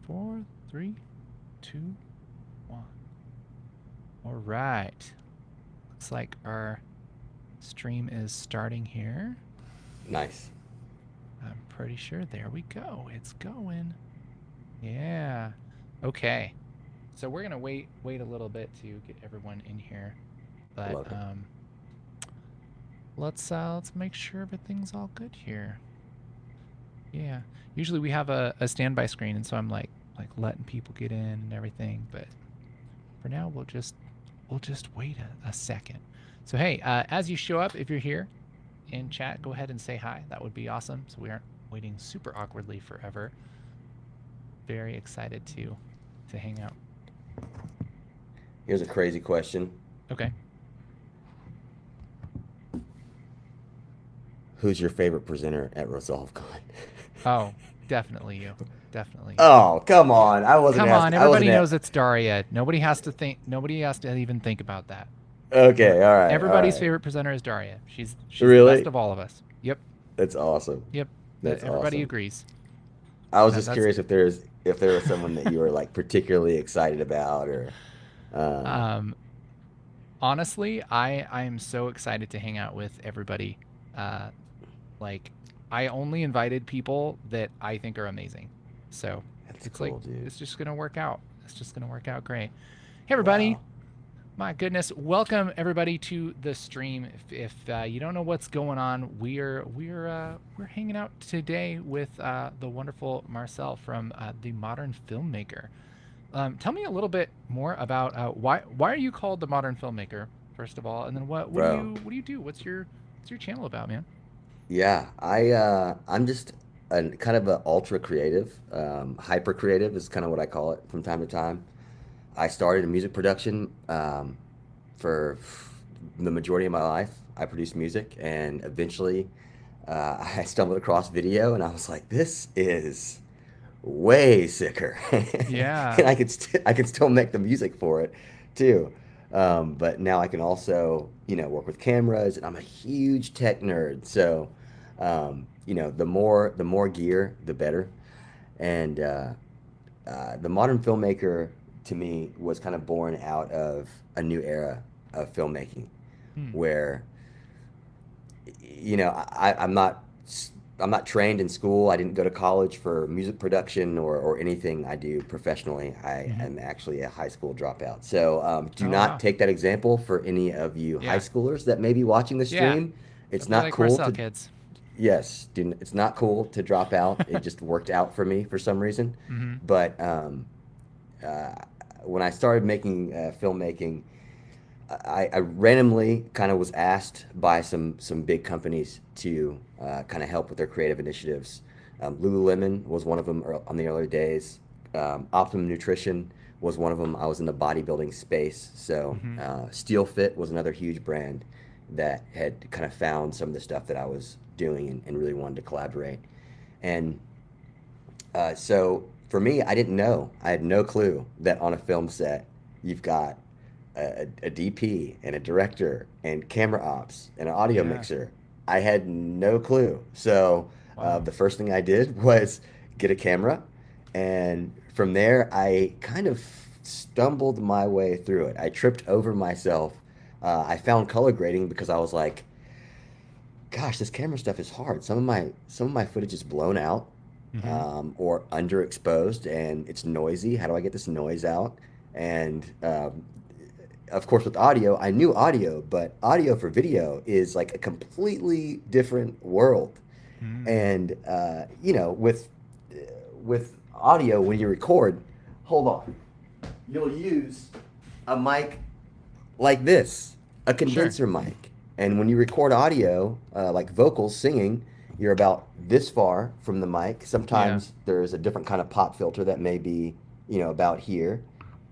4, 3, 2, 1. All right. Looks like our stream is starting here. Nice. I'm pretty sure. There we go. It's going. Yeah. Okay. So we're gonna wait a little bit to get everyone in here, but Love it. let's make sure everything's all good here. Yeah. Usually we have a standby screen, and so I'm like letting people get in and everything. But for now, we'll just wait a second. So hey, as you show up, if you're here in chat, go ahead and say hi. That would be awesome. So we aren't waiting super awkwardly forever. Very excited to hang out. Here's a crazy question. Okay. Who's your favorite presenter at ResolveCon? Oh, definitely you. Definitely. Oh, come on. I wasn't Come on, asking. everybody knows it's Daria. Nobody has to even think about that. Okay, all right. Everybody's all right. favorite presenter is Daria. She's Really? the best of all of us. Yep. That's awesome. Yep. That's Everybody awesome. agrees. I was just curious if there was someone that you were like particularly excited about, or honestly, I am so excited to hang out with everybody. Like I only invited people that I think are amazing. So that's it's cool, like dude. it's just gonna work out. It's just gonna work out great. Hey everybody. Wow. My goodness, welcome everybody to the stream. If you don't know what's going on, we're hanging out today with the wonderful Marcel from the Modern Filmmaker. Tell me a little bit more about why are you called the Modern Filmmaker, first of all, and then what do you do? What's your channel about, man? Yeah, I'm just a kind of a ultra creative, hyper creative is kind of what I call it from time to time. I started in music production for the majority of my life. I produced music, and eventually I stumbled across video, and I was like, "This is way sicker," Yeah. and I can still make the music for it too. But now I can also, work with cameras, and I'm a huge tech nerd. So, the more gear, the better. And the modern filmmaker to me was kind of born out of a new era of filmmaking, Hmm. where I'm not trained in school. I didn't go to college for music production or anything I do professionally. I Mm-hmm. am actually a high school dropout. So do Oh not wow. take that example for any of you high Yeah. schoolers that may be watching the Yeah. stream. It's Don't be not like cool Marcel, to, kids. yes, it's not cool to drop out. It just worked out for me for some reason. Mm-hmm. But uh, when I started making filmmaking, I randomly kind of was asked by some big companies to kind of help with their creative initiatives. Lululemon was one of them on the early days. Optimum Nutrition was one of them. I was in the bodybuilding space, so Mm-hmm. Steel Fit was another huge brand that had kind of found some of the stuff that I was doing and really wanted to collaborate. And so for me, I didn't know. I had no clue that on a film set, you've got a DP and a director and camera ops and an audio Yeah. mixer. I had no clue. So Wow. the first thing I did was get a camera. And from there, I kind of stumbled my way through it. I tripped over myself. I found color grading because I was like, gosh, this camera stuff is hard. Some of my footage is blown out, Mm-hmm. or underexposed, and it's noisy. How do I get this noise out? And of course, with audio, I knew audio, but audio for video is like a completely different world. Mm. And with audio, when you record, hold on, you'll use a mic like this, a Sure. condenser mic. And when you record audio, like vocals, singing, you're about this far from the mic. Yeah. Sometimes there's a different kind of pop filter that may be, about here.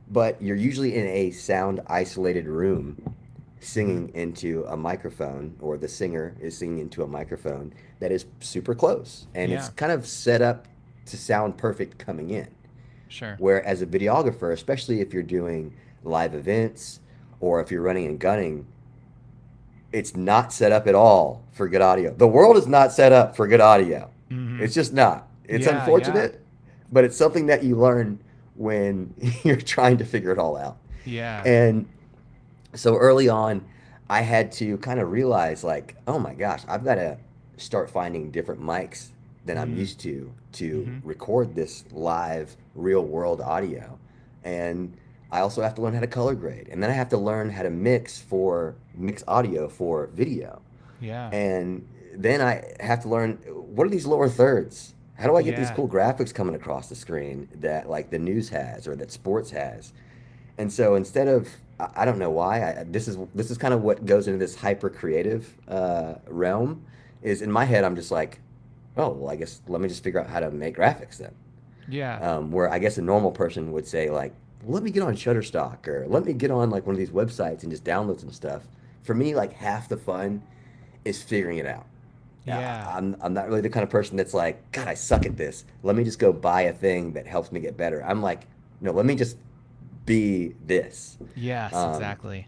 But you're usually in a sound isolated room Mm-hmm. singing into a microphone, or the singer is singing into a microphone that is super close. And it's Yeah. kind of set up to sound perfect coming in. Sure. Where as a videographer, especially if you're doing live events or if you're running and gunning, it's not set up at all for good audio. The world is not set up for good audio. Mm-hmm. It's just not. It's Yeah. Yeah. unfortunate, but it's something that you learn when you're trying to figure it all out. Yeah. And so early on, I had to kind of realize, like, oh my gosh, I've got to start finding different mics than I'm Mm. used to Mhm. record this live real world audio. And I also have to learn how to color grade. And then I have to learn how to mix audio for video. Yeah. And then I have to learn, what are these lower thirds? How do I get these Yeah. cool graphics coming across the screen that like the news has or that sports has? And so instead of, I don't know why, this is kind of what goes into this hyper creative realm. Is in my head, I'm just like, oh, well, I guess let me just figure out how to make graphics then. Yeah. Where I guess a normal person would say like, well, let me get on Shutterstock or let me get on like one of these websites and just download some stuff. For me, like half the fun is figuring it out. Yeah, Yeah. I'm not really the kind of person that's like, God, I suck at this. Let me just go buy a thing that helps me get better. I'm like, no, let me just be this. Yes, Um, exactly.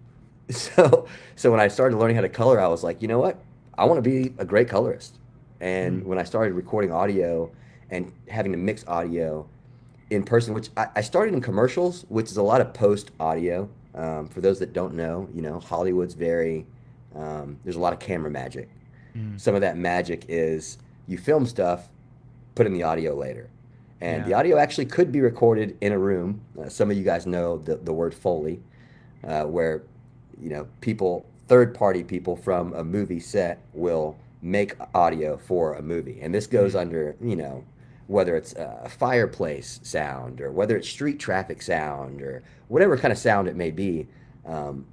so so when I started learning how to color, I was like, you know what? I want to be a great colorist. And Mm. when I started recording audio and having to mix audio in person, which I started in commercials, which is a lot of post audio. For those that don't know, Hollywood's very, there's a lot of camera magic. Mm. Some of that magic is you film stuff, put in the audio later. And the Yeah. audio actually could be recorded in a room. Some of you guys know the word Foley, where people, third party people from a movie set will make audio for a movie, and this goes Mm. under whether it's a fireplace sound or whether it's street traffic sound or whatever kind of sound it may be.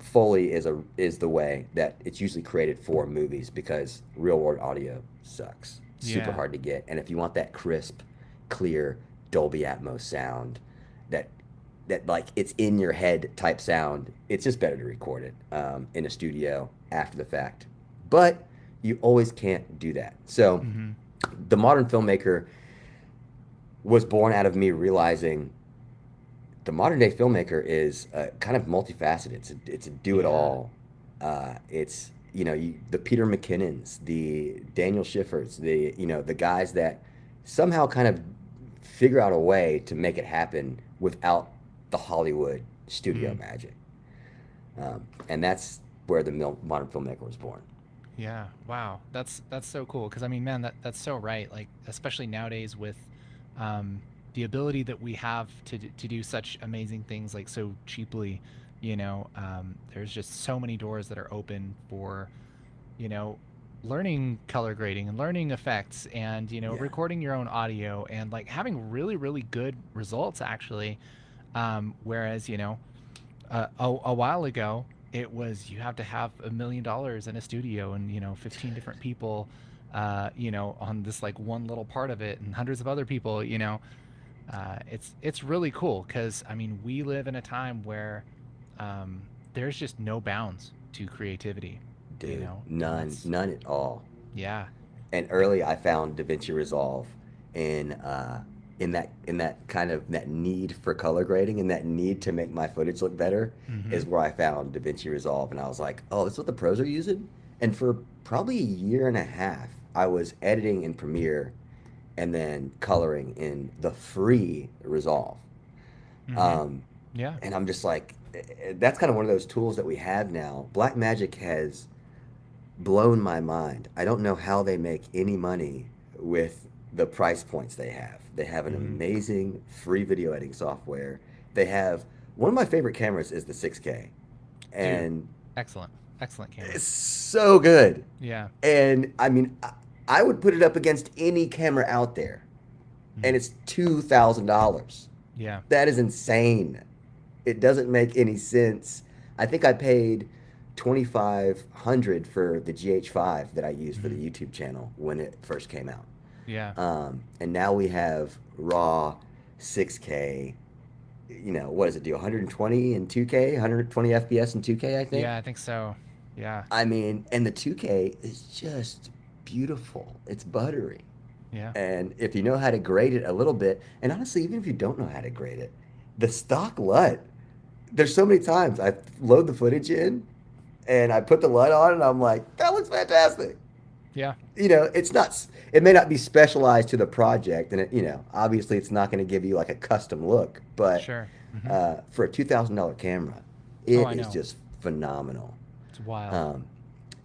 Foley is the way that it's usually created for movies because real world audio sucks, super Yeah. hard to get, and if you want that crisp, clear Dolby Atmos sound, that like it's in your head type sound, it's just better to record it in a studio after the fact. But you always can't do that. So Mhm. the modern filmmaker was born out of me realizing the modern day filmmaker is kind of multifaceted. It's a do it Yeah. all. It's the Peter McKinnons, the Daniel Schiffers, the guys that somehow kind of figure out a way to make it happen without the Hollywood studio Mm. magic. And that's where the modern filmmaker was born. Yeah. Wow. That's so cool. Because I mean, man, that's so right. Like, especially nowadays with um, the ability that we have to do such amazing things like so cheaply. There's just so many doors that are open for you know learning color grading and learning effects and Yeah. recording your own audio and like having really good results actually. Whereas a while ago it was you have to have $1 million in a studio and 15 different people on this like one little part of it and hundreds of other people. It's really cool because I mean we live in a time where there's just no bounds to creativity, Dude, and none, that's none at all. yeah. And early I found DaVinci Resolve in in that kind of that need for color grading and that need to make my footage look better Mm-hmm. is where I found DaVinci Resolve, and I was like, oh, this is what the pros are using. And for probably a year and a half, I was editing in Premiere and then coloring in the free Resolve. Mm-hmm. Um, Yeah. and I'm just like, that's kind of one of those tools that we have now. Blackmagic has blown my mind. I don't know how they make any money with the price points they have. They have an Mm-hmm. amazing free video editing software. They have one of my favorite cameras is the 6K, Dude, and excellent camera. it's so good. Yeah. And I mean, I would put it up against any camera out there, and Mm. it's $2,000. Yeah. That is insane. It doesn't make any sense. I think I paid 2,500 for the GH5 that I used for the Mm-hmm. YouTube channel when it first came out. Yeah. And now we have raw 6K. What does it do? 120 and 2K, 120 FPS and 2K, I think. Yeah, I think so. Yeah. I mean, and the 2K is just beautiful. It's buttery. Yeah. And if you know how to grade it a little bit, and honestly, even if you don't know how to grade it, the stock LUT, there's so many times I load the footage in and I put the LUT on and I'm like, that looks fantastic. Yeah. It's not, it may not be specialized to the project, and obviously it's not going to give you like a custom look, but Sure. for a $2,000 camera, Oh, it I is know. just phenomenal. It's wild. Um,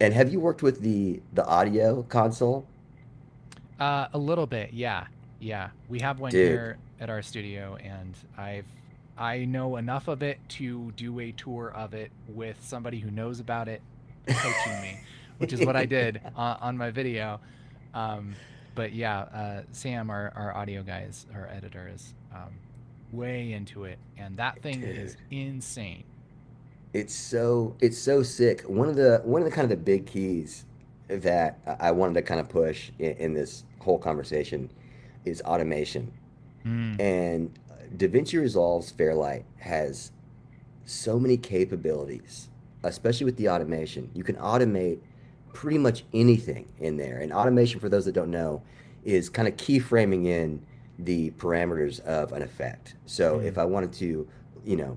and have you worked with the audio console? A little bit, yeah. Yeah. We have one Dude, here at our studio, and I know enough of it to do a tour of it with somebody who knows about it coaching me, which is what I did on my video. Um, but yeah, Sam, our audio guy, our editor, is way into it, and that thing is dude, insane. it's so sick. One of the kind of the big keys that I wanted to kind of push in this whole conversation is automation. Mm. And DaVinci Resolve's Fairlight has so many capabilities, especially with the automation. You can automate pretty much anything in there. And automation, for those that don't know, is kind of keyframing in the parameters of an effect. So Mm. if I wanted to, you know,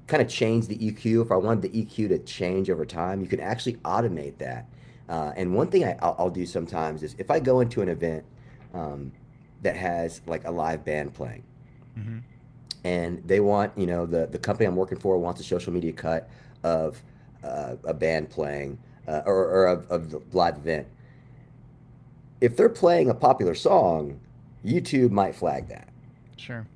kind of change the EQ, if I wanted the EQ to change over time, you can actually automate that. And one thing I'll do sometimes is if I go into an event um, that has like a live band playing, Mm-hmm. and they want, the company I'm working for wants a social media cut of a band playing or of the live event. If they're playing a popular song, YouTube might flag that. Sure.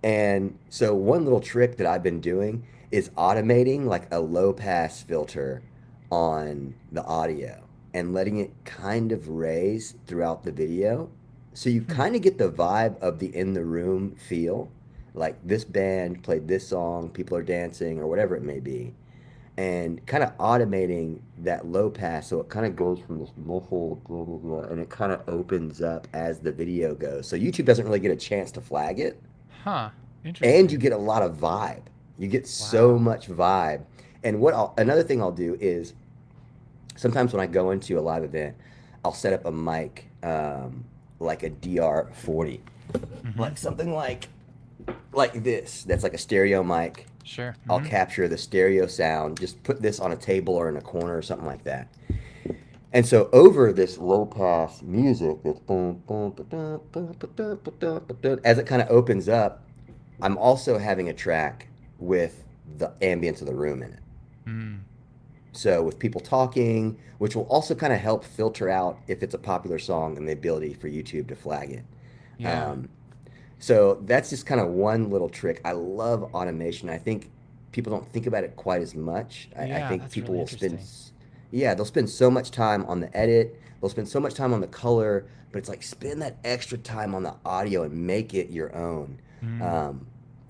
And so one little trick that I've been doing is automating like a low pass filter on the audio and letting it kind of raise throughout the video. So you Hmm. kind of get the vibe of the in the room feel. Like this band played this song, people are dancing or whatever it may be. And kind of automating that low pass so it kind of goes from this muffled blah, blah, blah, and it kind of opens up as the video goes. So YouTube doesn't really get a chance to flag it, Huh. and you Interesting. get a lot of vibe. You get so Wow. much vibe. And another thing I'll do is sometimes when I go into a live event, I'll set up a mic like a DR40, Mm-hmm. like something like this. That's like a stereo mic. Sure. I'll Mm-hmm. capture the stereo sound. Just put this on a table or in a corner or something like that. And so over this low pass music, it's boom, boom, ba-dum, boom, ba-dum, ba-dum, ba-dum, as it kind of opens up, I'm also having a track with the ambience of the room in it. Mm. So with people talking, which will also kind of help filter out if it's a popular song and the ability for YouTube to flag it. Yeah. Um, so that's just kind of one little trick. I love automation. I think people don't think about it quite as much. I Yeah, think that's people really will spend, interesting. yeah, they'll spend so much time on the edit, they'll spend so much time on the color, but it's like spend that extra time on the audio and make it your own. Mm. Um,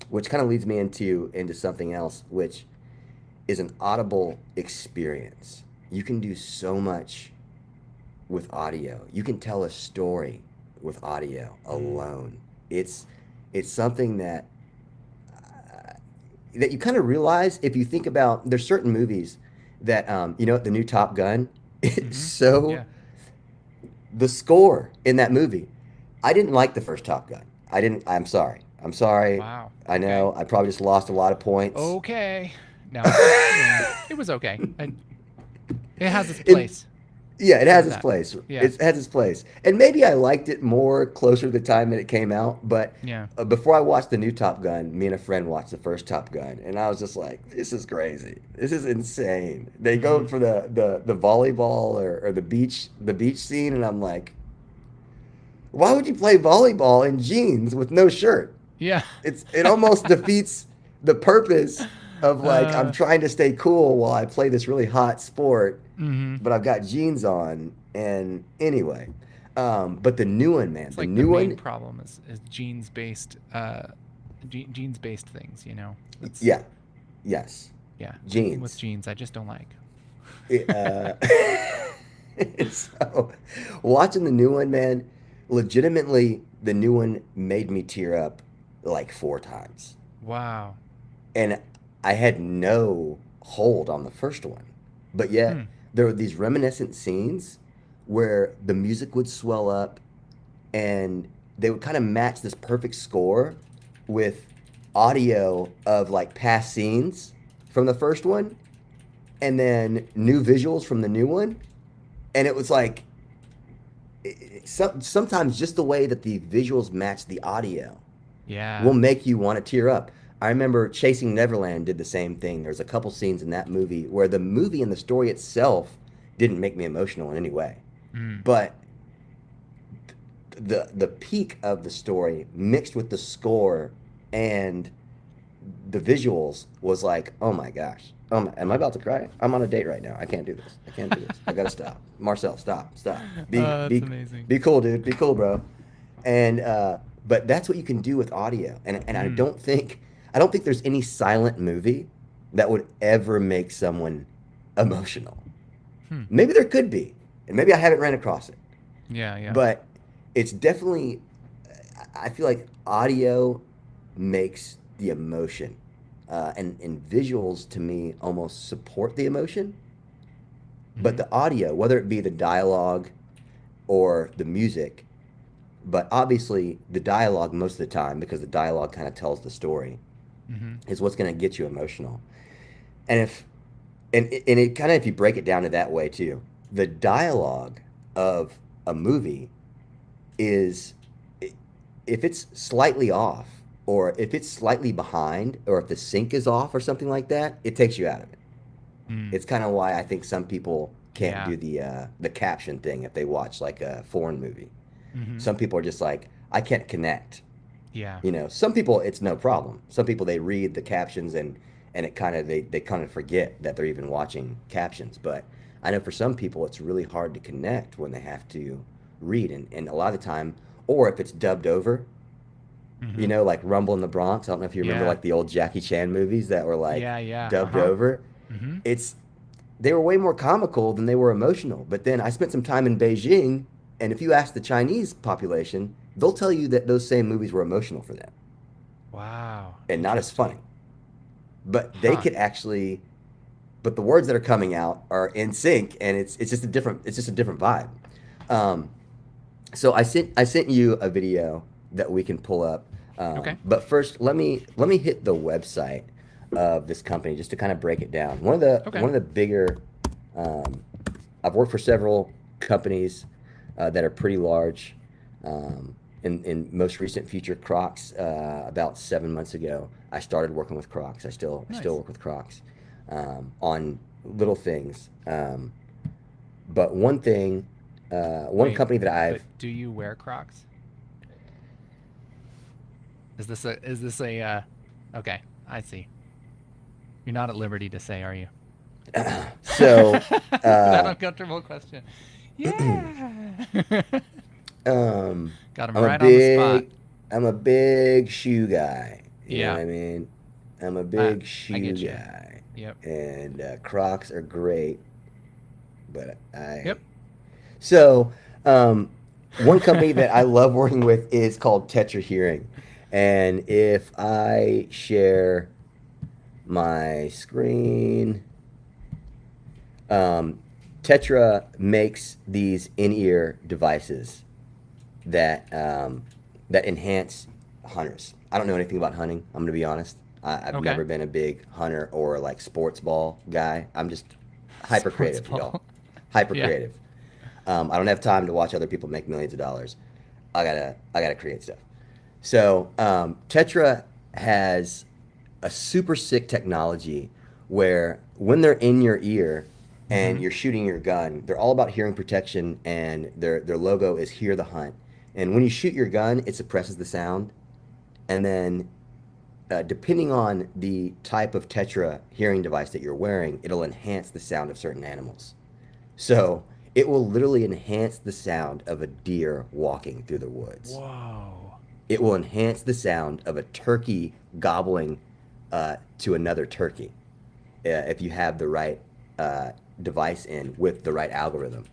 which kind of leads me into something else, which is an audible experience. You can do so much with audio. You can tell a story with audio Mm. alone. It's it's something that you kind of realize if you think about. There's certain movies that the new Top Gun. It's Mm-hmm. so Yeah. the score in that movie. I didn't like the first Top Gun. I didn't. I'm sorry. I'm sorry. Wow. I Okay. know. I probably just lost a lot of points. Okay. No, it was okay. It has its it, place. Yeah, it I'll give has it its that. place. Yeah. It has its place. And maybe I liked it more closer to the time that it came out. But Yeah. before I watched the new Top Gun, me and a friend watched the first Top Gun, and I was just like, "This is crazy. This is insane." They Mm-hmm. go for the volleyball or the beach scene, and I'm like, "Why would you play volleyball in jeans with no shirt?" Yeah. It almost defeats the purpose of like I'm uh. trying to stay cool while I play this really hot sport, Mm-hmm. but I've got jeans on. And anyway, but the new one, man, It's the like the new main one, problem is genes based things. That's yeah, yes, yeah. Anything with jeans. genes, I just don't like. It, so watching the new one, man, legitimately, the new one made me tear up like 4 times, Wow. and I had no hold on the first one, but Hmm. yet there were these reminiscent scenes where the music would swell up and they would kind of match this perfect score with audio of like past scenes from the first one and then new visuals from the new one. And it was like, sometimes just the way that the visuals match the audio will Yeah. make you want to tear up. I remember Chasing Neverland did the same thing. There's a couple scenes in that movie where the movie and the story itself didn't make me emotional in any way, Mm. but the peak of the story mixed with the score and the visuals was like, oh my gosh, am I about to cry? I'm on a date right now. I can't do this. I can't do this. I gotta stop. Marcel, stop. Be Oh, that's be amazing. be cool, dude. Be cool, bro. And but that's what you can do with audio. And Mm. I don't think there's any silent movie that would ever make someone emotional. Hmm. Maybe there could be, and maybe I haven't ran across it. Yeah, yeah. But it's definitely, I feel like audio makes the emotion, and visuals to me almost support the emotion. But Hmm. the audio, whether it be the dialogue or the music, but obviously the dialogue most of the time, because the dialogue kind of tells the story, Hmm. is what's going to get you emotional. And if and it kind of, if you break it down to that way too, the dialogue of a movie is, if it's slightly off, or if it's slightly behind, or if the sync is off or something like that, it takes you out of it. Mm. It's kind of why I think some people can't Yeah. do the caption thing if they watch like a foreign movie. Hmm. Some people are just like, I can't connect. Yeah. You know, some people it's no problem. Some people, they read the captions, and it kind of, they kind of forget that they're even watching captions. But I know for some people it's really hard to connect when they have to read, and a lot of the time, or if it's dubbed over, you Hmm. know, like Rumble in the Bronx. I don't know if you remember Yeah. like the old Jackie Chan movies that were like Yeah, yeah. dubbed Uh-huh. over. Hmm. It's They were way more comical than they were emotional. But then I spent some time in Beijing, and if you ask the Chinese population, they'll tell you that those same movies were emotional for them Wow. and not as funny. Interesting. But they Huh. could actually, but the words that are coming out are in sync, and it's just a different vibe. Um, so I sent you a video that we can pull up. Okay. But first, let me hit the website of this company just to kind of break it down. Okay. One of the bigger, um, I've worked for several companies that are pretty large. In most recent future, Crocs, about 7 months ago, I started working with Crocs. I still Nice. work with Crocs on little things. But one thing, one Wait, company that but I've do you wear Crocs? Is this a okay, I see. You're not at liberty to say, are you? so That uh, uncomfortable question. Yeah. Got him I'm a right on the spot. big I'm a big shoe guy. You know what Yeah. I mean? I'm a I big I shoe get you. guy, Yep. and Crocs are great. But Yep. so um, one company that I love working with is called Tetra Hearing, and if I share my screen, um, Tetra makes these in-ear devices that enhance hunters. I don't know anything about hunting. I'm gonna be honest. I've Okay. never been a big hunter or like sports ball guy. I'm just hyper Sports creative, y'all. ball. Hyper Yeah. creative. I don't have time to watch other people make millions of dollars. I gotta create stuff. So Tetra has a super sick technology where when they're in your ear and Mm-hmm. you're shooting your gun, they're all about hearing protection, and their logo is Hear the Hunt. And when you shoot your gun, it suppresses the sound, and then depending on the type of Tetra hearing device that you're wearing, it'll enhance the sound of certain animals. So it will literally enhance the sound of a deer walking through the woods. Whoa. It will enhance the sound of a turkey gobbling to another turkey if you have the right uh, device in with the right algorithm.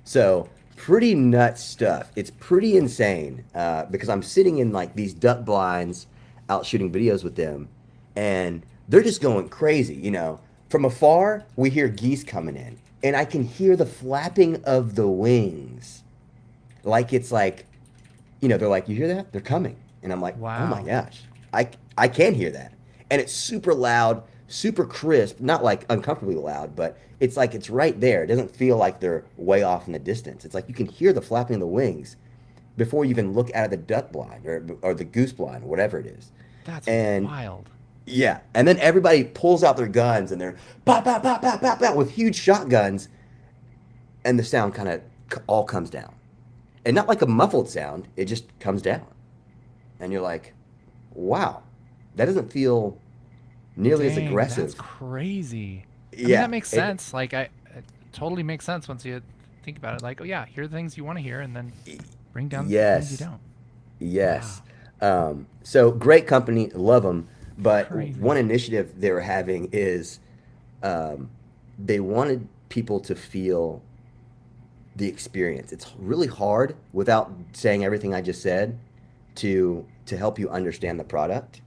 So pretty nuts stuff. It's pretty insane because I'm sitting in like these duck blinds out shooting videos with them, and they're just going crazy. You know, from afar we hear geese coming in, and I can hear the flapping of the wings, like it's like, you know, they're like, you hear that? They're coming. And I'm like, oh my Wow. gosh, I can hear that. And it's super loud, super crisp, not like uncomfortably loud, but it's like it's right there. It doesn't feel like they're way off in the distance. It's like you can hear the flapping of the wings before you even look out of the duck blind or the goose blind, or whatever it is. That's And wild. yeah, and then everybody pulls out their guns and they're pop, pop, pop, pop, pop, pop with huge shotguns, and the sound kind of all comes down. And not like a muffled sound, it just comes down. And you're like, wow, that doesn't feel nearly as Dang, that's aggressive. crazy. I mean, that Yeah, makes it, sense. Like, it totally makes sense once you think about it. Like, oh yeah, hear the things you want to hear, and then bring down the things you yes, don't. yes. Wow, So great company, love them. But one crazy. initiative they were having is um, they wanted people to feel the experience. It's really hard without saying everything I just said to help you understand the product.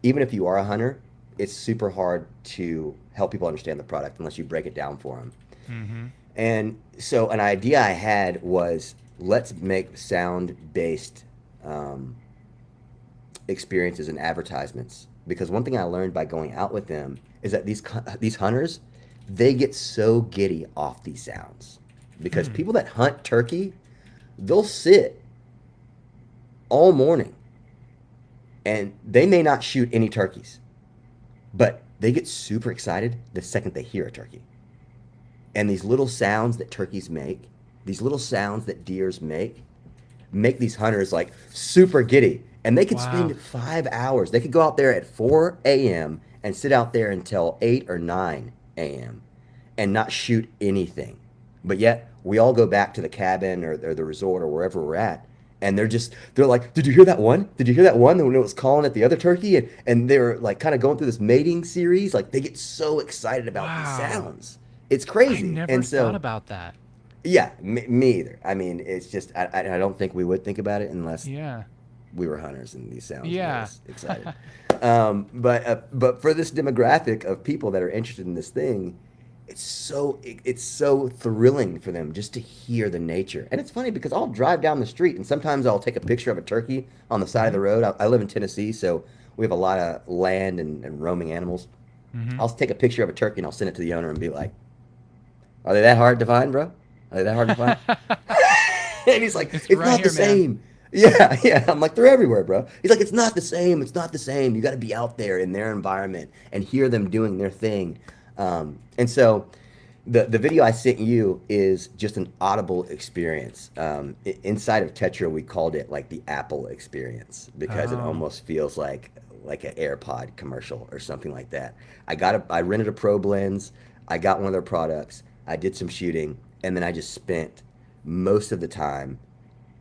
Even if you are a hunter, it's super hard to help people understand the product unless you break it down for them. Mm-hmm. And so an idea I had was let's make sound-based um, experiences and advertisements, because one thing I learned by going out with them is that these hunters, they get so giddy off these sounds, because Hmm. people that hunt turkey, they'll sit all morning and they may not shoot any turkeys, but they get super excited the second they hear a turkey. And these little sounds that turkeys make, these little sounds that deers make these hunters like super giddy. And they could Wow. spend 5 hours. They could go out there at 4 a.m. and sit out there until 8 or 9 a.m. and not shoot anything. But yet, we all go back to the cabin or the resort or wherever we're at. And they're like, did you hear that one? Did you hear that one? When it was calling at the other turkey? And they're like kind of going through this mating series. Like they get so excited about these Wow. sounds. It's I crazy. never And thought so, about that. yeah, me either. I mean, it's just I don't think we would think about it unless Yeah. we were hunters and these sounds made Yeah. us excited. But for this demographic of people that are interested in this thing, it's so thrilling for them just to hear the nature. And it's funny because I'll drive down the street and sometimes I'll take a picture of a turkey on the side of Mm-hmm. the road. I live in Tennessee, so we have a lot of land and roaming animals. Mm-hmm. I'll take a picture of a turkey and I'll send it to the owner and be like, "Are they that hard to find, bro? Are they that hard to find?" And he's like, It's it's right not the here, man. same. Yeah, yeah. I'm like, they're everywhere, bro. He's like, it's not the same. It's not the same. You got to be out there in their environment and hear them doing their thing. And so the video I sent you is just an audible experience. Inside of Tetra, we called it like the Apple experience because it Oh. almost feels like an AirPod commercial or something like that. I rented a probe lens. I got one of their products. I did some shooting, and then I just spent most of the time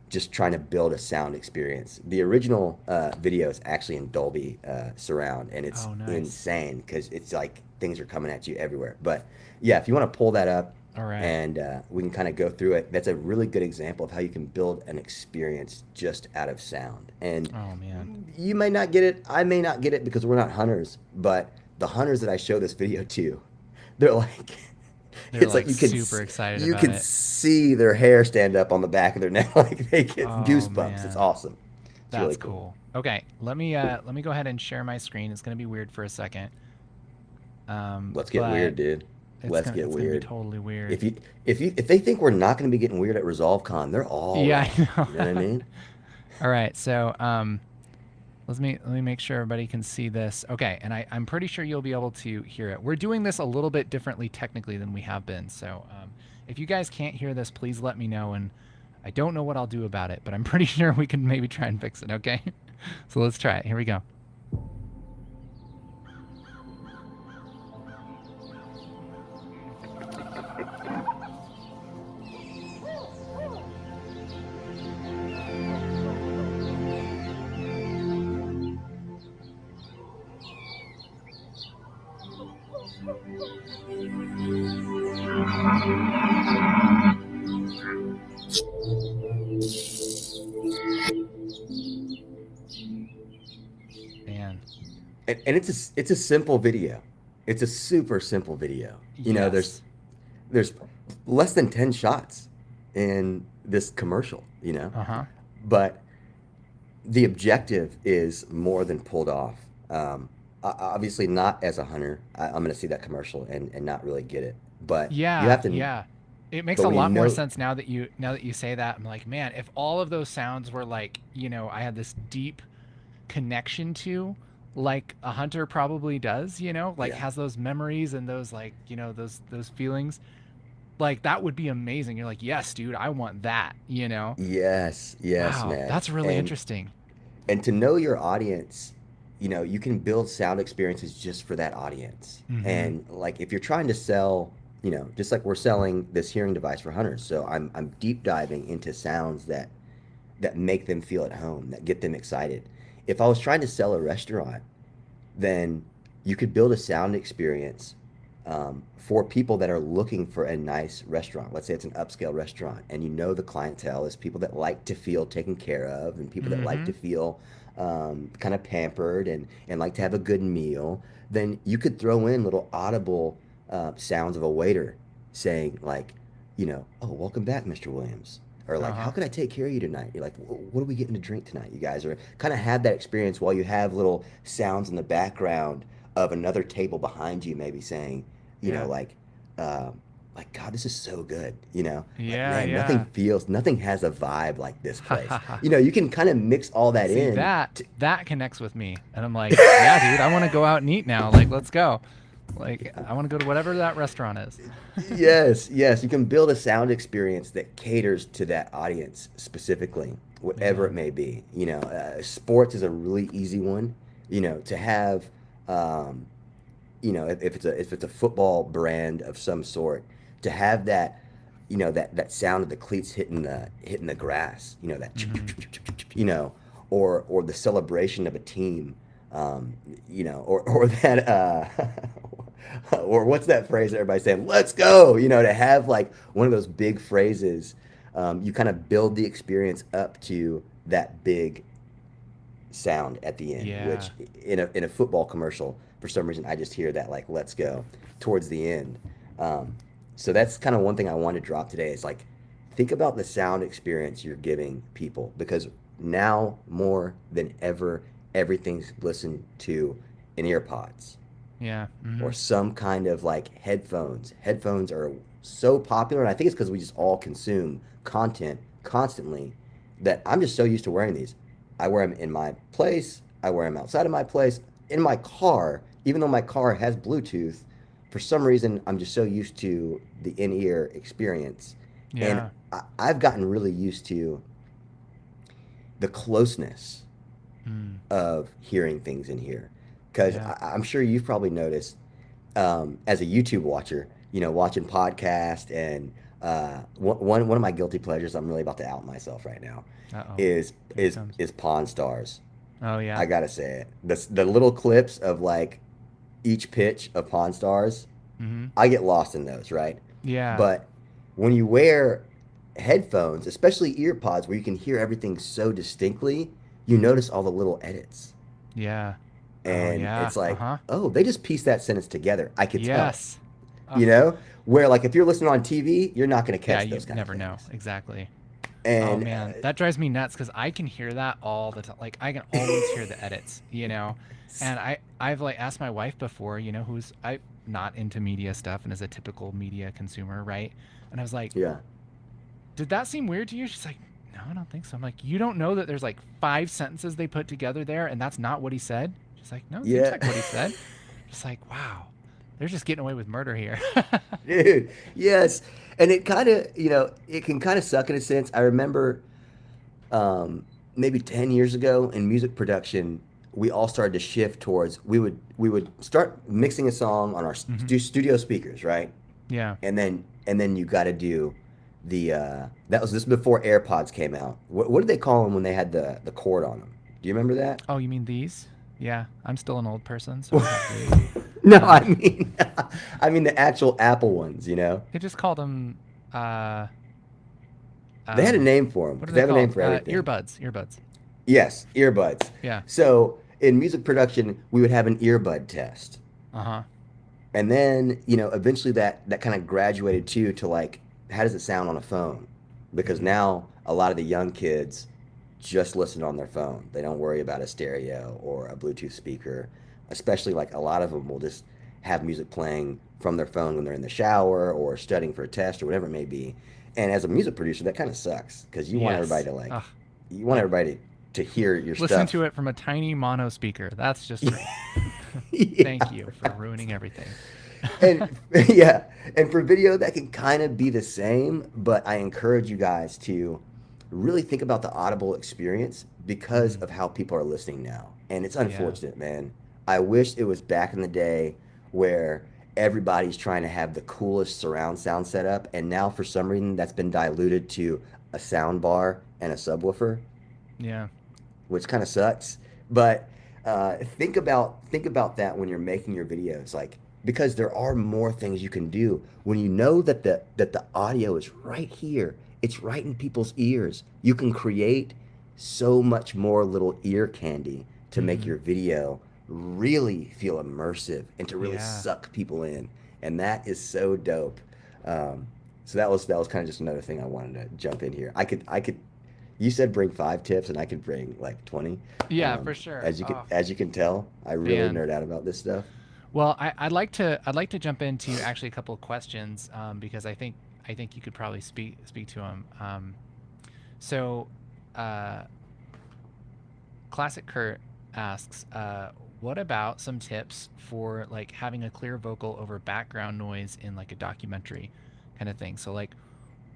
just trying to build a sound experience. The original video is actually in Dolby surround, and it's Oh, nice. insane because it's like things are coming at you everywhere. But yeah, if you want to pull that up All right. and we can kind of go through it, that's a really good example of how you can build an experience just out of sound. And Oh man. you may not get it, I may not get it because we're not hunters, but the hunters that I show this video to, they're like, They're it's like like super excited you about can it. see their hair stand up on the back of their neck, like they get Oh goosebumps. It's man. awesome. It's really That's cool. cool. Okay, let me go ahead and share my screen. It's gonna be weird for a second. Let's get But weird, dude. Let's get it's gonna be weird. totally weird. If they think we're not going to be getting weird at ResolveCon, they're all Yeah, wrong. I know. You know what I mean? All right, so let me make sure everybody can see this. Okay, and I'm pretty sure you'll be able to hear it. We're doing this a little bit differently technically than we have been. So if you guys can't hear this, please let me know. And I don't know what I'll do about it, but I'm pretty sure we can maybe try and fix it. Okay, so let's try it. Here we go. Man, And it's a simple video. It's a super simple video. You know, yes. there's less than 10 shots in this commercial, you know. Uh huh. But the objective is more than pulled off. Obviously not as a hunter. I'm going to see that commercial and not really get it. But you Yeah, have to. yeah. It makes But a when you lot more know, sense now that you say that. I'm like, man, if all of those sounds were like, I had this deep connection to, like a hunter probably does, like yeah, has those memories and those like, those feelings, like that would be amazing. You're like, yes, dude, I want that. yes, yes, Wow, man. that's really interesting. And to know your audience, you can build sound experiences just for that audience. Mm-hmm. And like if you're trying to sell, just like we're selling this hearing device for hunters, so I'm deep diving into sounds that make them feel at home, that get them excited. If I was trying to sell a restaurant, then you could build a sound experience for people that are looking for a nice restaurant. Let's say it's an upscale restaurant, and the clientele is people that like to feel taken care of and people that like Mm-hmm. to feel kind of pampered and like to have a good meal. Then you could throw in little audible sounds of a waiter saying, like, oh, welcome back, Mr. Williams. Or like, how Uh-huh. can I take care of you tonight? You're like, what are we getting to drink tonight, you guys? Or kind of have that experience while you have little sounds in the background of another table behind you, maybe saying, you know, Yeah. like, like God, this is so good. Like Yeah, man, yeah. nothing has a vibe like this Ha place. ha ha. You can kind of mix all that See in. that connects with me. And I'm like, yeah, dude, I want to go out and eat now. Like, let's go. Like, I want to go to whatever that restaurant is. Yes, yes, you can build a sound experience that caters to that audience specifically, whatever Yeah. it may be. Sports is a really easy one. To have, um, if it's a football brand of some sort, to have that, that sound of the cleats hitting the grass. That, Mm-hmm. or the celebration of a team, or that, or what's that phrase that everybody's saying? Let's go. To have like one of those big phrases, you kind of build the experience up to that big sound at the end, Yeah. which in a football commercial, for some reason, I just hear that like "Let's go" towards the end. Um, so that's kind of one thing I want to drop today is like think about the sound experience you're giving people because now more than ever, everything's listened to in earpods Yeah. Mm-hmm. or some kind of like headphones. Headphones are so popular, and I think it's because we just all consume content constantly that I'm just so used to wearing these. I wear them in my place, I wear them outside of my place, in my car, even though my car has Bluetooth. For some reason, I'm just so used to the in ear experience. And Yeah. I've gotten really used to the closeness Mm. of hearing things in here. Because Yeah. I'm sure you've probably noticed as a YouTube watcher, watching podcast and one of my guilty pleasures. I'm really about to out myself right now. Uh-oh. Is Here it is comes. is Pawn Stars? Oh, yeah. I gotta say it. The little clips of like each pitch of Pawn Stars, Mm-hmm. I get lost in those, right? Yeah. But when you wear headphones, especially ear pods, where you can hear everything so distinctly, you notice all the little edits, Yeah. Oh, and yeah. it's like, Uh-huh. oh, they just pieced that sentence together. I could tell. Yes. you know where like if you're listening on TV, you're not going to Yeah, catch you those kind of never know. things. Exactly. Oh And man, that drives me nuts because I can hear that all the time. Like I can always hear the edits. And I've like asked my wife before, who's I not into media stuff and is a typical media consumer, right? And I was like, yeah, did that seem weird to you? She's like, no, I don't think so. I'm like, you don't know that there's like 5 sentences they put together there, and that's not what he said. She's like, no, it seems yeah, like what he said. Just like, wow, they're just getting away with murder here. dude, yes. And it kind of, it can kind of suck in a sense. I remember maybe 10 years ago in music production, we all started to shift towards we would start mixing a song on our Hmm. studio speakers, right? Yeah. And then you got to do the this was before AirPods came out. What did they call them when they had the cord on them? Do you remember that? Oh, you mean these? Yeah, I'm still an old person, so I have these. No, I Um, mean, I mean the actual Apple ones. they just called them uh They had a um name for them what are because they they have a name called? for everything. Earbuds. Yes, earbuds. Yeah. So in music production, we would have an earbud test, Uh-huh. and then eventually that kind of graduated to like how does it sound on a phone? Because Mhm. now a lot of the young kids just listen on their phone. They don't worry about a stereo or a Bluetooth speaker. especially like a lot of them will just have music playing from their phone when they're in the shower or studying for a test or whatever it may be. And as a music producer, that kind of sucks because you want everybody Yes. to like, Ugh. you want Yep. everybody to hear your Listen stuff. to it from a tiny mono speaker. That's just great. Thank Yeah. you for ruining everything. And yeah, and for video that can kind of be the same, but I encourage you guys to really think about the audible experience because Hmm. of how people are listening now. And it's Yeah. unfortunate, man. I wish it was back in the day where everybody's trying to have the coolest surround sound setup, and now for some reason that's been diluted to a sound bar and a subwoofer, Yeah. which kind of sucks. But think about that when you're making your videos, like because there are more things you can do when you know that the audio is right here. It's right in people's ears. You can create so much more little ear candy to make Hmm. your video really feel immersive and to really Yeah. suck people in, and that is so dope. Um, so that was kind of just another thing I wanted to jump in here. I could you said bring 5 tips, and I could bring like 20. Yeah, for sure. Oh, As you can tell, I really man. nerd out about this stuff. Well, I'd like to jump into actually a couple of questions because I think you could probably speak to them. So, uh, Classic Kurt asks, what about some tips for like having a clear vocal over background noise in like a documentary kind of thing? So like,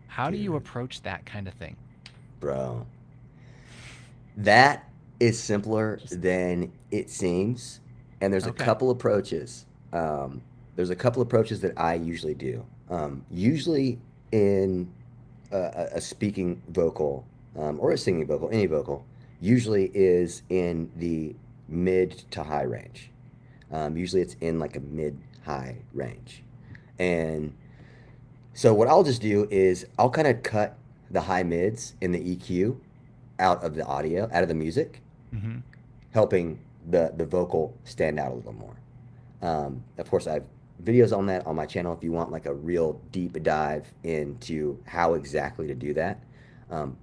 how do you Dude, approach that kind of thing? bro, that is simpler Just than it seems, and there's a okay. couple approaches. Um, there's a couple approaches that I usually do. Usually in a speaking vocal or a singing vocal, any vocal, usually is in the mid to high range. Usually it's in like a mid high range. And so what I'll just do is I'll kind of cut the high mids in the EQ out of the audio, out of the music, Mm-hmm. helping the vocal stand out a little more. Of course, I have videos on that on my channel if you want like a real deep dive into how exactly to do that.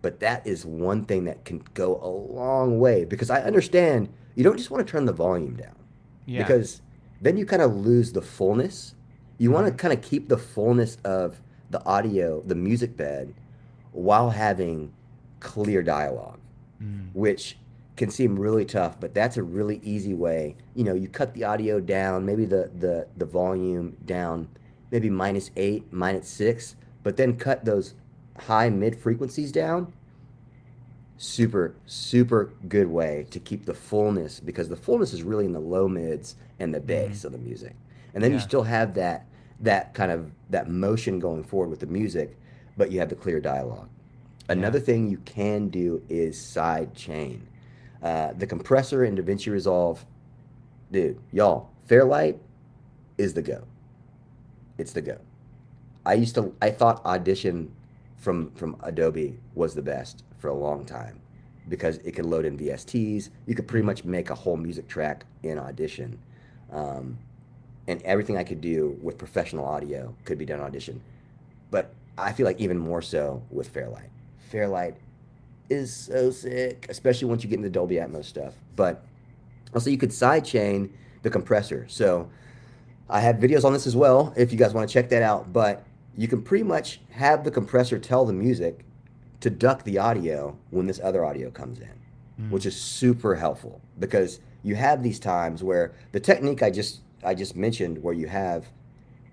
But that is one thing that can go a long way because I understand you don't just want to turn the volume down Yeah. because then you kind of lose the fullness. You want to Mm-hmm. kind of keep the fullness of the audio, the music bed, while having clear dialogue, Mm. which can seem really tough, but that's a really easy way. You know, you cut the audio down, maybe the volume down, maybe -8, -6, but then cut those high mid frequencies down. Super, super good way to keep the fullness because the fullness is really in the low mids and the Mm-hmm. bass of the music. And then you Yeah. still have that kind of that motion going forward with the music, but you have the clear dialogue. Yeah. Another thing you can do is side chain. The compressor in DaVinci Resolve, dude, y'all, Fairlight is the go. It's the go. I thought Audition from Adobe was the best for a long time because it could load in VSTs. You could pretty Mm-hmm. much make a whole music track in Audition, um, and everything I could do with professional audio could be done in Audition. But I feel like even more so with Fairlight. Fairlight is so sick, especially once you get into Dolby Atmos stuff. But also, you could sidechain the compressor. So I have videos on this as well if you guys want to check that out. But you can pretty much have the compressor tell the music to duck the audio when this other audio comes in, which Mm. is super helpful because you have these times where the technique I just mentioned, where you have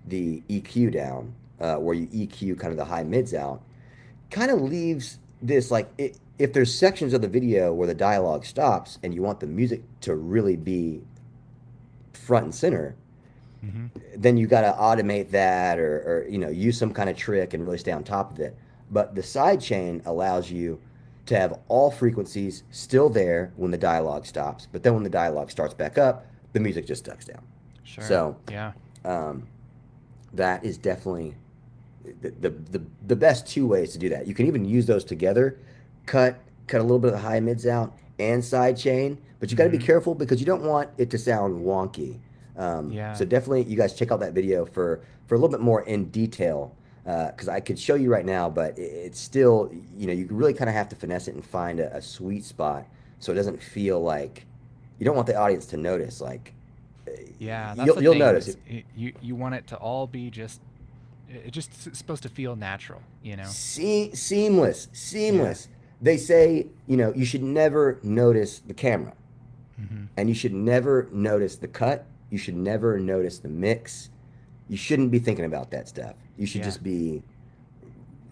the EQ down, where you EQ kind of the high mids out, kind of leaves this like if there's sections of the video where the dialogue stops and you want the music to really be front and center, Mm-hmm. then you got to automate that or use some kind of trick and really stay on top of it. But the side chain allows you to have all frequencies still there when the dialogue stops, but then when the dialogue starts back up, the music just ducks down. Sure. So Yeah. um, that is definitely the best two ways to do that. You can even use those together, cut cut a little bit of the high mids out and side chain, but you got to be Mm-hmm. careful because you don't want it to sound wonky. Yeah. So definitely, you guys check out that video for a little bit more in detail because I could show you right now, but it's still you really kind of have to finesse it and find a sweet spot so it doesn't feel like you don't want the audience to notice like Yeah, that's the You'll thing. notice Is you want it to all be just it just it's supposed to feel natural, you know? Seamless, Yeah. seamless. They say, you should never notice the camera, Mm-hmm. and you should never notice the cut. You should never notice the mix. You shouldn't be thinking about that stuff. You should Yeah. just be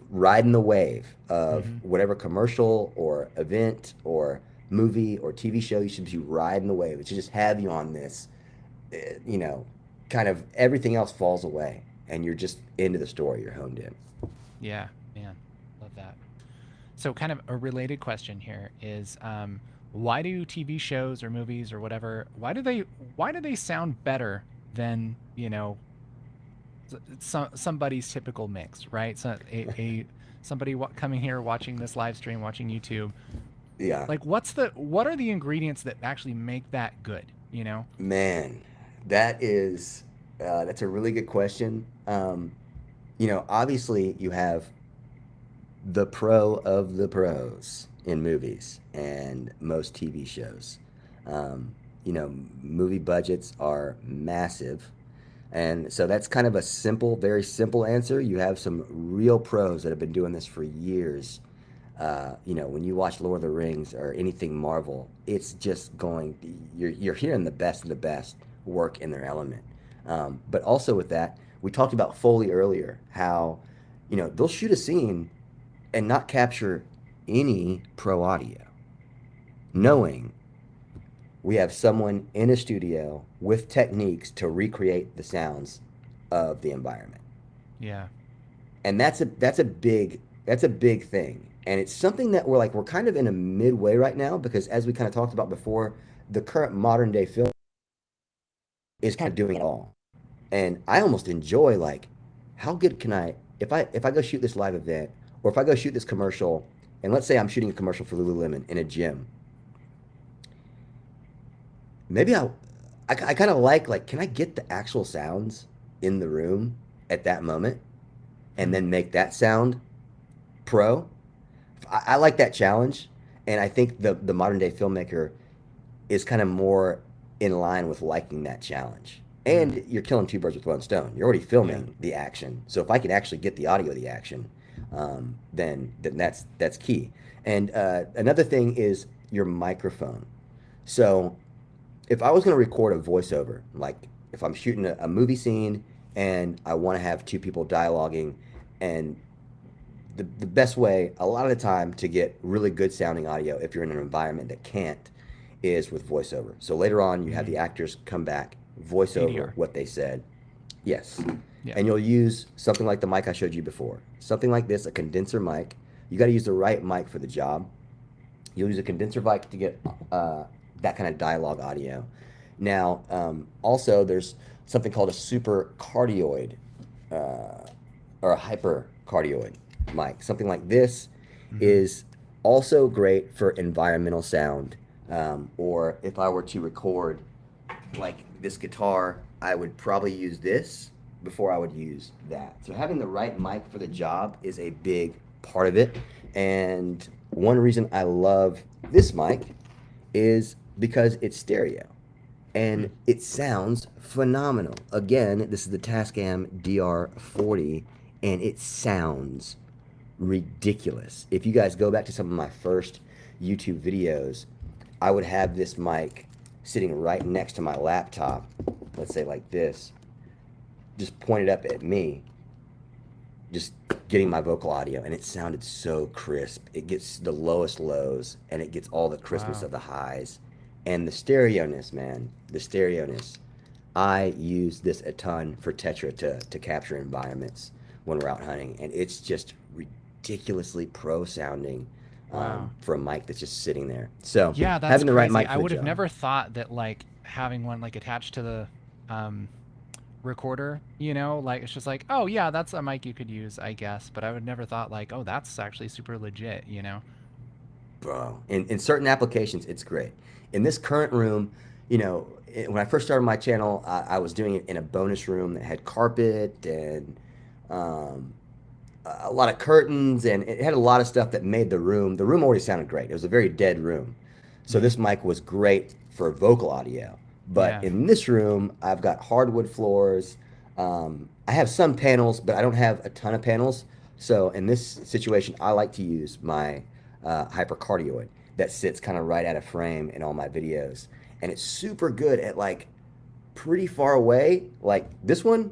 riding the wave of Mm-hmm. whatever commercial or event or movie or TV show. You should be riding the wave. It should just have you on this, you know, kind of everything else falls away, and you're just into the story. You're honed in. Yeah, man. Love that. So kind of a related question here is why do TV shows or movies or whatever, why do they sound better than, somebody's typical mix, right? So a somebody coming here watching this live stream, watching YouTube, Yeah, like what are the ingredients that actually make that good, you know? man, that's a really good question. Obviously you have the pro of the pros in movies and most TV shows. Um, Movie budgets are massive. And so that's kind of a simple, very simple answer. You have some real pros that have been doing this for years. When you watch Lord of the Rings or anything Marvel, it's just you're hearing the best of the best work in their element. But also with that, we talked about Foley earlier, how, they'll shoot a scene and not capture any pro audio, Mm-hmm. knowing we have someone in a studio with techniques to recreate the sounds of the environment. Yeah. And that's a big thing. And it's something that we're kind of in a midway right now, because as we kind of talked about before, the current modern day film is kind of doing it all. And I almost enjoy, like, how good can I, if I go shoot this live event, or if I go shoot this commercial, and let's say I'm shooting a commercial for Lululemon in a gym, maybe I kind of like, can I get the actual sounds in the room at that moment, and Mm. then make that sound pro? I like that challenge, and I think the modern day filmmaker is kind of more in line with liking that challenge. Mm. And you're killing two birds with one stone. You're already Yeah. filming the action, so if I can actually get the audio of the action, then that's key. And another thing is your microphone. So if I was going to record a voiceover, like if I'm shooting a movie scene and I want to have two people dialoguing, and the best way a lot of the time to get really good sounding audio, if you're in an environment that can't, is with voiceover. So later on, you have the Mm. actors come back, voice over ADR. what they said. Yes. Yeah. And you'll use something like the mic I showed you before. Something like this, a condenser mic. You got to use the right mic for the job. You'll use a condenser mic to get that kind of dialogue audio. Now, also, there's something called a super cardioid or a hypercardioid mic. Something like this Mm-hmm. is also great for environmental sound. Or if I were to record like this guitar, I would probably use this before I would use that. So having the right mic for the job is a big part of it. And one reason I love this mic is because it's stereo Mm. and it sounds phenomenal. Again, this is the Tascam DR40, and it sounds ridiculous. If you guys go back to some of my first YouTube videos, I would have this mic sitting right next to my laptop, let's say like this, just pointed up at me, just getting my vocal audio, and it sounded so crisp. It gets the lowest lows, and it gets all the crispness Wow. of the highs. And the stereo-ness, man, the stereo-ness. I use this a ton for Tetra to capture environments when we're out hunting, and it's just ridiculously pro sounding, Wow. for a mic that's just sitting there. So Yeah, that's having the right crazy. mic I for the would have job. never thought that like having one like attached to the um recorder, like it's just like, oh yeah, that's a mic you could use, I guess. But I would never thought like, oh, that's actually super legit. Bro, in certain applications, it's great. In this current room, when I first started my channel, I was doing it in a bonus room that had carpet and um, a lot of curtains, and it had a lot of stuff that made the room already sounded great. It was a very dead room. So Mm. this mic was great for vocal audio, But Yeah. in this room, I've got hardwood floors. I have some panels, but I don't have a ton of panels. So in this situation, I like to use my hypercardioid that sits kind of right out of frame in all my videos. And it's super good at like pretty far away. Like this one,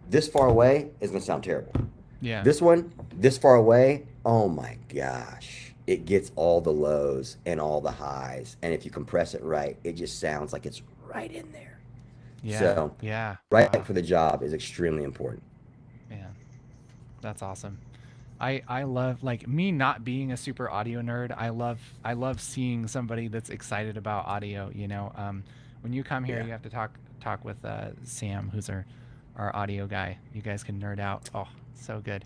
this far away is going to sound terrible. Yeah. This one, this far away, oh my gosh. It gets all the lows and all the highs. And if you compress it right, it just sounds like it's right in there. Yeah. So, Yeah. right Wow. for the job is extremely important. Man, that's awesome. I love, like, me not being a super audio nerd. I love seeing somebody that's excited about audio. When you come here, Yeah, you have to talk with Sam, who's our audio guy. You guys can nerd out. Oh, so good,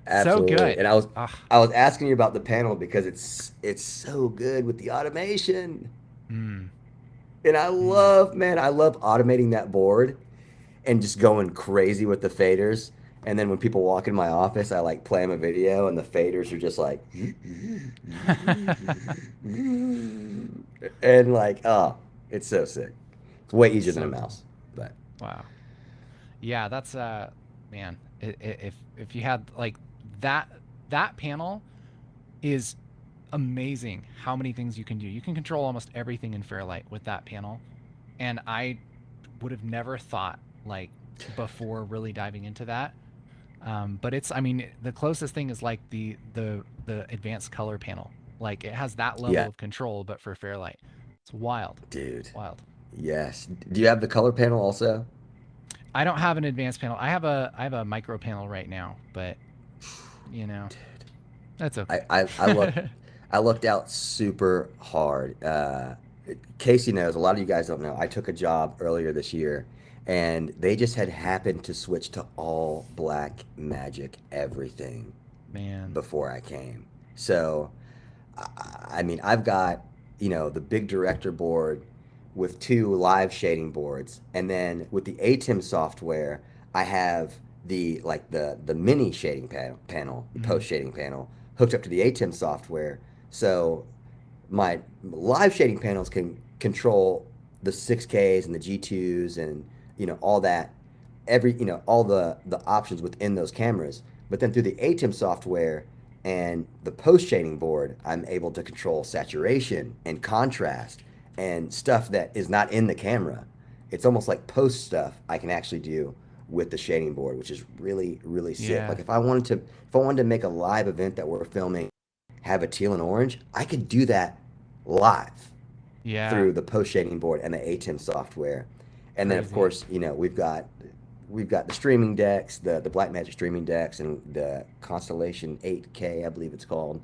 so absolutely. good. And I was Ah, I was asking you about the panel because it's so good with the automation. mm, And mm. I love automating that board and just going crazy with the faders. And then when people walk in my office, I like play them a video, and the faders are just like, and like, oh, it's so sick. It's way easier than a So cool. mouse, but Wow. Yeah, that's man. If you had like that that panel is amazing. How many things you can do? You can control almost everything in Fairlight with that panel, and I would have never thought, like, before really diving into that. But it's, I mean, the closest thing is like the advanced color panel. Like, it has that level yeah, of control, but for Fairlight. It's wild, dude, wild. yes. Do you have the color panel also? I don't have an advanced panel. I have a micro panel right now, but you know that's I okay. I, I look I looked out super hard. Casey knows. A lot of you guys don't know. I took a job earlier this year, and they just had happened to switch to all black magic everything Man. before I came. So, I mean, I've got the big director board with two live shading boards, and then with the ATEM software, I have the mini shading panel, the Hmm. post shading panel hooked up to the ATEM software. So my live shading panels can control the 6Ks and the G2s and all that, every all the options within those cameras. But then through the ATEM software and the post shading board, I'm able to control saturation and contrast and stuff that is not in the camera. It's almost like post stuff I can actually do with the shading board, which is really really sick. Yeah. Like if I wanted to make a live event that we're filming have a teal and orange, I could do that live Yeah. through the post shading board and the ATEM software. And then of Crazy. course, we've got the streaming decks, the Blackmagic streaming decks, and the Constellation 8K, I believe it's called,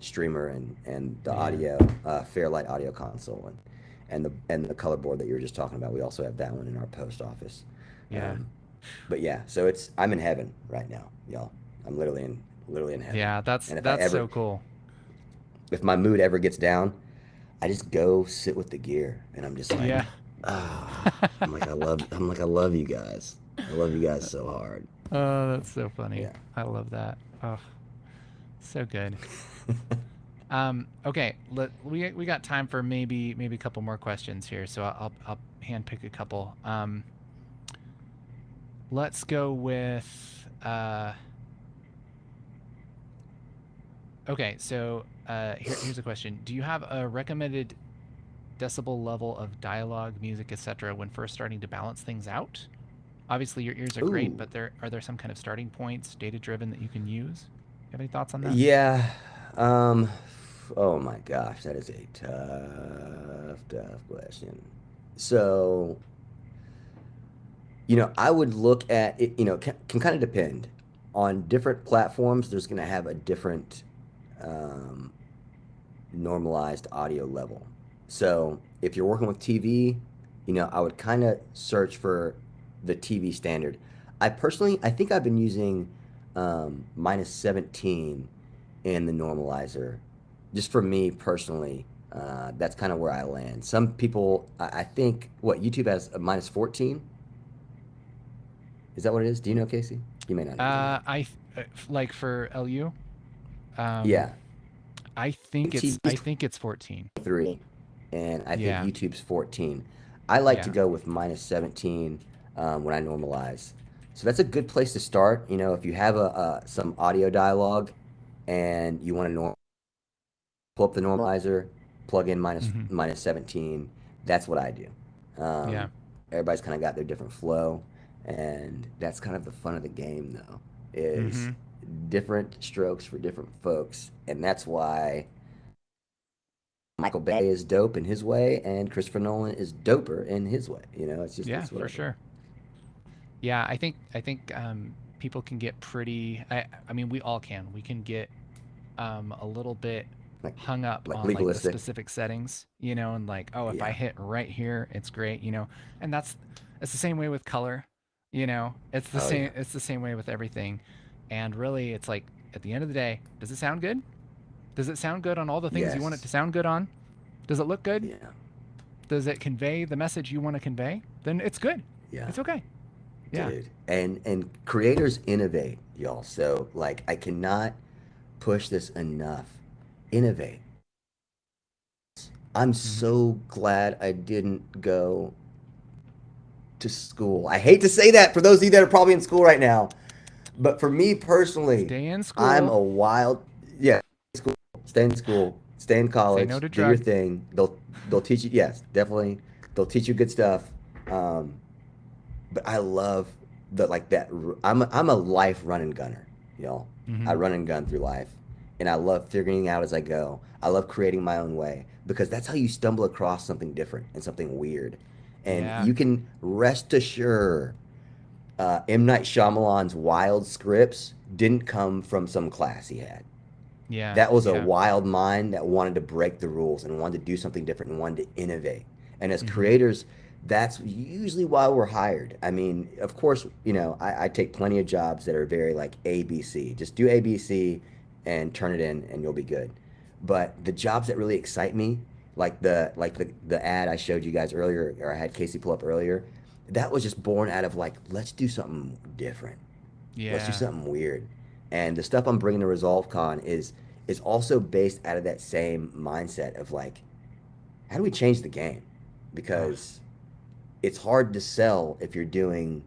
streamer, and the Man. audio Fairlight audio console, and the color board that you were just talking about. We also have that one in our post office. Yeah. Um, but yeah, so I'm in heaven right now, y'all. I'm literally in heaven. Yeah. That's And that's so cool. if my mood ever gets down, I just go sit with the gear, and I'm just like, Yeah. ah, I'm like, I love you guys. I love you guys so hard. Oh, that's so funny. Yeah. I love that. Oh, so good. Okay, we got time for maybe a couple more questions here, so I'll hand pick a couple. Let's go with okay, so here's a question. Do you have a recommended decibel level of dialogue, music, etc. when first starting to balance things out? Obviously, your ears are great, Ooh, but are there some kind of starting points, data driven, that you can use? You have any thoughts on that? yeah. Um, oh my gosh, that is a tough question. So, I would look at it, can kind of depend on different platforms. There's going to have a different um, normalized audio level. So if you're working with TV, I would kind of search for the TV standard. I think I've been using minus 17 in the normalizer. Just for me personally, that's kind of where I land. Some people, I think, what YouTube has a minus 14. Is that what it is? Do you know, Casey? You may not even know. Like for LU, um, Yeah, I think it's TV's 14. 3, and I think Yeah. YouTube's 14. I like to Yeah. go with -17 when I normalize. So that's a good place to start. You know, if you have some audio dialogue and you want to pull up the normalizer, plug in Hmm. -17. That's what I do. Yeah. Um, everybody's kind of got their different flow, and that's kind of the fun of the game, though, is Hmm. different strokes for different folks, and that's why Michael Bay is dope in his way, and Christopher Nolan is doper in his way. You know, Yeah, it's for whatever. sure. Yeah, I think people can get pretty. I mean, we all can. We can get a little bit Like hung up like on like the legalistic. specific settings, you know, and like, oh, if I Yeah. hit right here, it's great, you know. And that's it's the same way with color, you know. Oh yeah. It's the same way with everything. And really it's like at the end of the day, does it sound good? Does it sound good on all the things you want it to Yes. sound good on? Does it look good? Yeah. Does it convey the message you want to convey? Then it's good. Yeah. It's okay. Yeah. Dude. And creators innovate, y'all. So like I cannot push this enough. Innovate. I'm Hmm. so glad I didn't go to school. I hate to say that for those of you that are probably in school right now, but for me personally, Stay in I'm school. a wild yeah, school, stay in school, stay in Say no college, to do your drugs. thing. They'll teach you yes, definitely. They'll teach you good stuff. Um, but I love the like that. I'm a life run and gunner, y'all. I Hmm. run and gun through life, and I love figuring out as I go. I love creating my own way because that's how you stumble across something different and something weird, and Yeah. you can rest assured. M. Night Shyamalan's wild scripts didn't come from some class he had. Yeah. That was a Yeah. wild mind that wanted to break the rules and wanted to do something different and wanted to innovate. And as Hmm. creators, that's usually why we're hired. I mean, of course, you know, I take plenty of jobs that are very like ABC. Just do ABC and turn it in and you'll be good. But the jobs that really excite me, like the ad I showed you guys earlier, or I had Casey pull up earlier, that was just born out of like, let's do something different. Let's do Yeah. something weird. And the stuff I'm bringing to ResolveCon is also based out of that same mindset of like, how do we change the game? Oh, Because it's hard to sell if you're doing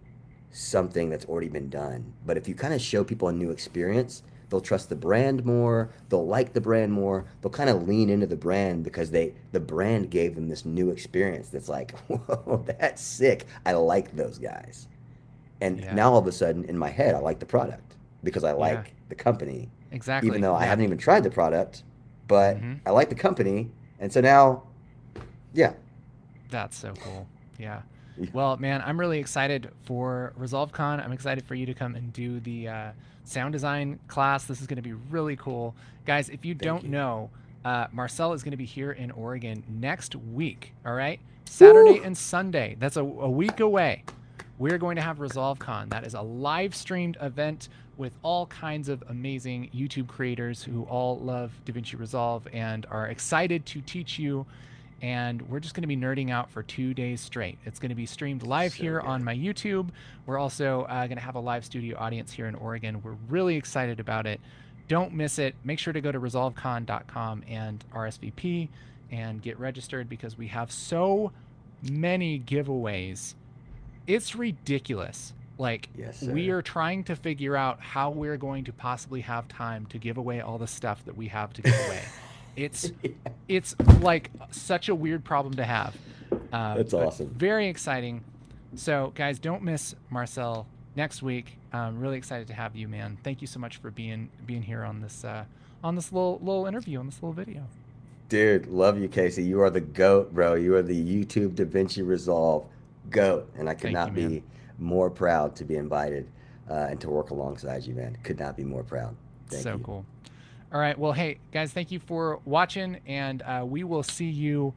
something that's already been done. But if you kind of show people a new experience, they'll trust the brand more, they'll like the brand more, they'll kind of lean into the brand because the brand gave them this new experience that's like, whoa, that's sick. I like those guys. And yeah. now all of a sudden in my head I like the product because I Yeah. like the company, even Exactly. though I Yeah. haven't even tried the product, but Hmm. I like the company. And so now, yeah. That's so cool. Yeah. Well, man, I'm really excited for ResolveCon. I'm excited for you to come and do the sound design class. This is going to be really cool. Guys, if you Thank don't you. know, Marcel is going to be here in Oregon next week. All right. Saturday Woo! and Sunday. That's a week away. We're going to have ResolveCon. That is a live streamed event with all kinds of amazing YouTube creators who all love DaVinci Resolve and are excited to teach you, and we're just going to be nerding out for 2 days straight. It's going to be streamed live So here on good. my YouTube. We're also going to have a live studio audience here in Oregon. We're really excited about it. Don't miss it. Make sure to go to resolvecon.com and RSVP and get registered because we have so many giveaways. It's ridiculous. Like, Yes, we sir. are trying to figure out how we're going to possibly have time to give away all the stuff that we have to give away. It's it's like such a weird problem to have, That's but awesome. very exciting. So, guys, don't miss Marcel next week. I'm really excited to have you, man. Thank you so much for being here on this little interview, on this little video. Dude, love you, Casey. You are the GOAT, bro. You are the YouTube DaVinci Resolve GOAT. And I could Thank you, not man. be more proud to be invited and to work alongside you, man. Could not be more proud. Thank So you. cool. All right. Well, hey, guys, thank you for watching, and we will see you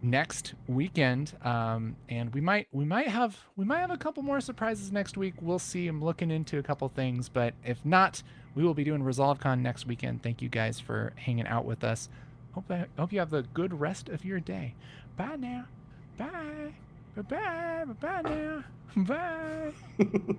next weekend. And we might have a couple more surprises next week. We'll see. I'm looking into a couple things, but if not, we will be doing ResolveCon next weekend. Thank you guys for hanging out with us. Hope you have a good rest of your day. Bye now. Bye. Bye bye. Bye bye now. Bye.